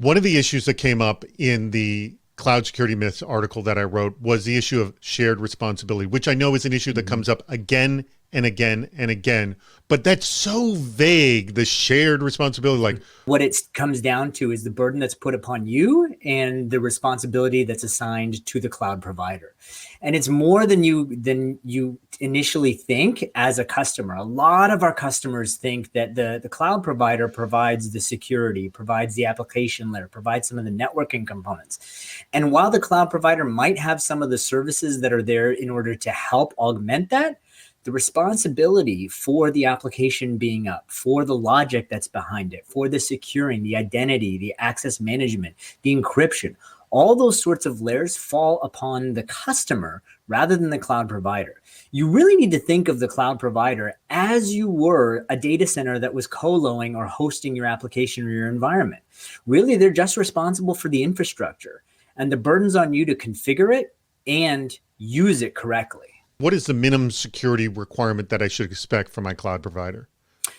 One of the issues that came up in the Cloud Security Myths article that I wrote was the issue of shared responsibility, which I know is an issue that comes up again and again and again. But that's so vague, the shared responsibility. Like, what it comes down to is the burden that's put upon you and the responsibility that's assigned to the cloud provider. And it's more than you initially think as a customer. A lot of our customers think that the cloud provider provides the security, provides the application layer, provides some of the networking components. And while the cloud provider might have some of the services that are there in order to help augment that, the responsibility for the application being up, for the logic that's behind it, for the securing, the identity, the access management, the encryption, all those sorts of layers fall upon the customer rather than the cloud provider. You really need to think of the cloud provider as you were a data center that was coloing or hosting your application or your environment. Really, they're just responsible for the infrastructure, and the burden's on you to configure it and use it correctly. what is the minimum security requirement that I should expect from my cloud provider?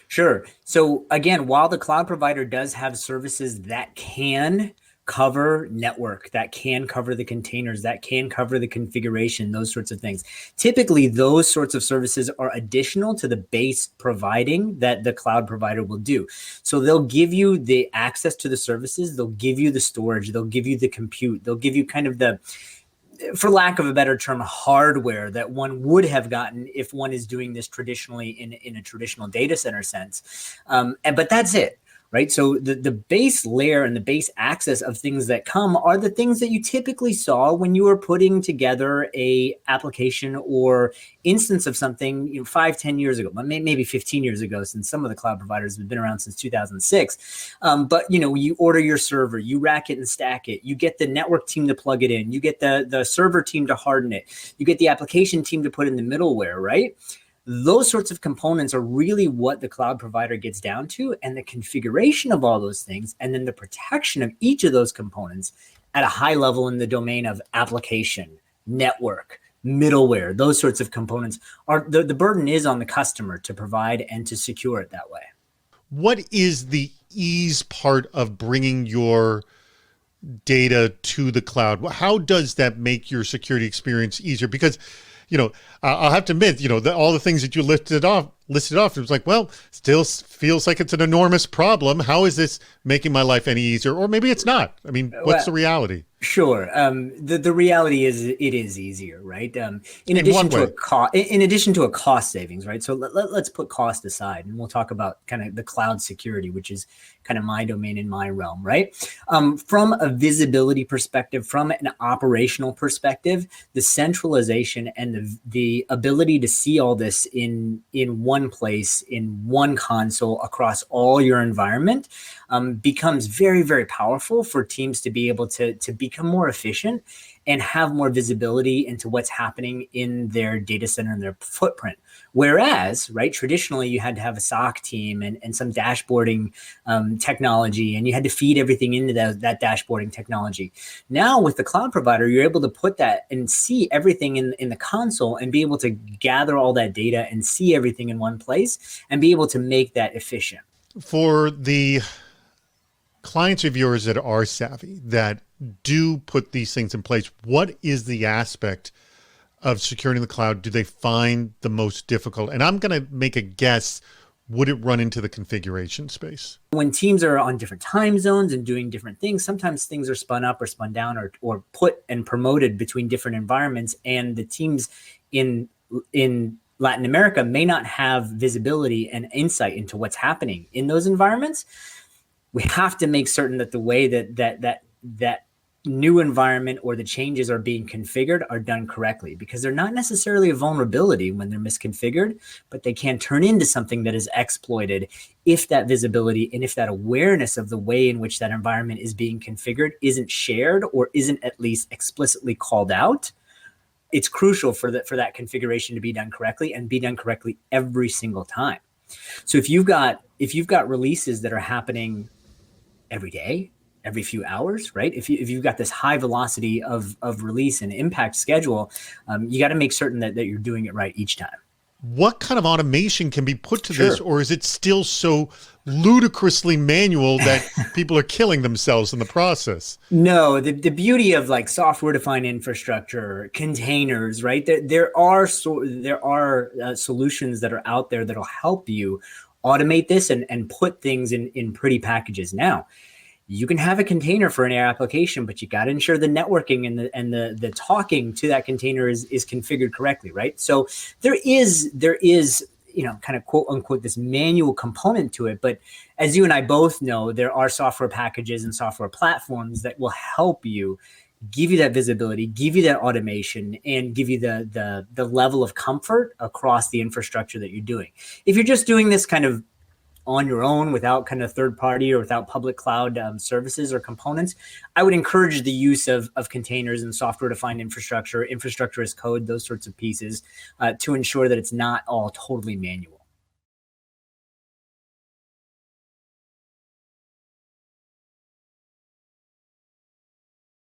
Sure. So again, while the cloud provider does have services that can cover network, that can cover the containers, that can cover the configuration, those sorts of things. Typically, those sorts of services are additional to the base providing that the cloud provider will do. So they'll give you the access to the services, they'll give you the storage, they'll give you the compute, they'll give you kind of the, for lack of a better term, hardware that one would have gotten if one is doing this traditionally in a traditional data center sense. But that's it. Right. So the base layer and the base access of things that come are the things that you typically saw when you were putting together a application or instance of something, 5, 10 years ago, maybe 15 years ago, since some of the cloud providers have been around since 2006. But, you order your server, you rack it and stack it, you get the network team to plug it in, you get the server team to harden it, you get the application team to put in the middleware, right? Those sorts of components are really what the cloud provider gets down to, and the configuration of all those things, and then the protection of each of those components at a high level in the domain of application, network, middleware, those sorts of components are the burden is on the customer to provide and to secure it that way. What is the ease part of bringing your data to the cloud? How does that make your security experience easier? Because I'll have to admit, all the things that you listed off, it was like, well, still feels like it's an enormous problem. How is this making my life any easier? Or maybe it's not. I mean, what's the reality? Sure. The reality is it is easier, right? In addition to a cost savings, right? So let's put cost aside, and we'll talk about kind of the cloud security, which is kind of my domain in my realm, right? From a visibility perspective, from an operational perspective, the centralization and the ability to see all this in one place, in one console across all your environment becomes very, very powerful for teams to be able to become more efficient and have more visibility into what's happening in their data center and their footprint. Whereas, right, traditionally you had to have a SOC team and some dashboarding technology, and you had to feed everything into that dashboarding technology. Now with the cloud provider, you're able to put that and see everything in the console and be able to gather all that data and see everything in one place and be able to make that efficient. For the clients of yours that are savvy, that do put these things in place, what is the aspect of securing the cloud do they find the most difficult? And I'm going to make a guess, would it run into the configuration space? When teams are on different time zones and doing different things, sometimes things are spun up or spun down or put and promoted between different environments, and the teams in Latin America may not have visibility and insight into what's happening in those environments. We have to make certain that the way that new environment or the changes are being configured are done correctly, because they're not necessarily a vulnerability when they're misconfigured, but they can turn into something that is exploited if that visibility and if that awareness of the way in which that environment is being configured isn't shared or isn't at least explicitly called out. It's crucial for that configuration to be done correctly and be done correctly every single time. So if you've got releases that are happening every day, every few hours, right? If you've got this high velocity of release and impact schedule, you got to make certain that you're doing it right each time. What kind of automation can be put to this, or is it still so ludicrously manual that people are killing themselves in the process. No, the beauty of like software defined infrastructure, containers, right? There are solutions that are out there that'll help you automate this and put things in pretty packages. Now, you can have a container for an AI application, but you got to ensure the networking and the talking to that container is configured correctly, right? So there is kind of quote unquote this manual component to it, but as you and I both know, there are software packages and software platforms that will help you, give you that visibility, give you that automation, and give you the level of comfort across the infrastructure that you're doing. If you're just doing this kind of on your own without kind of third party or without public cloud services or components, I would encourage the use of containers and software defined infrastructure as code, those sorts of pieces to ensure that it's not all totally manual.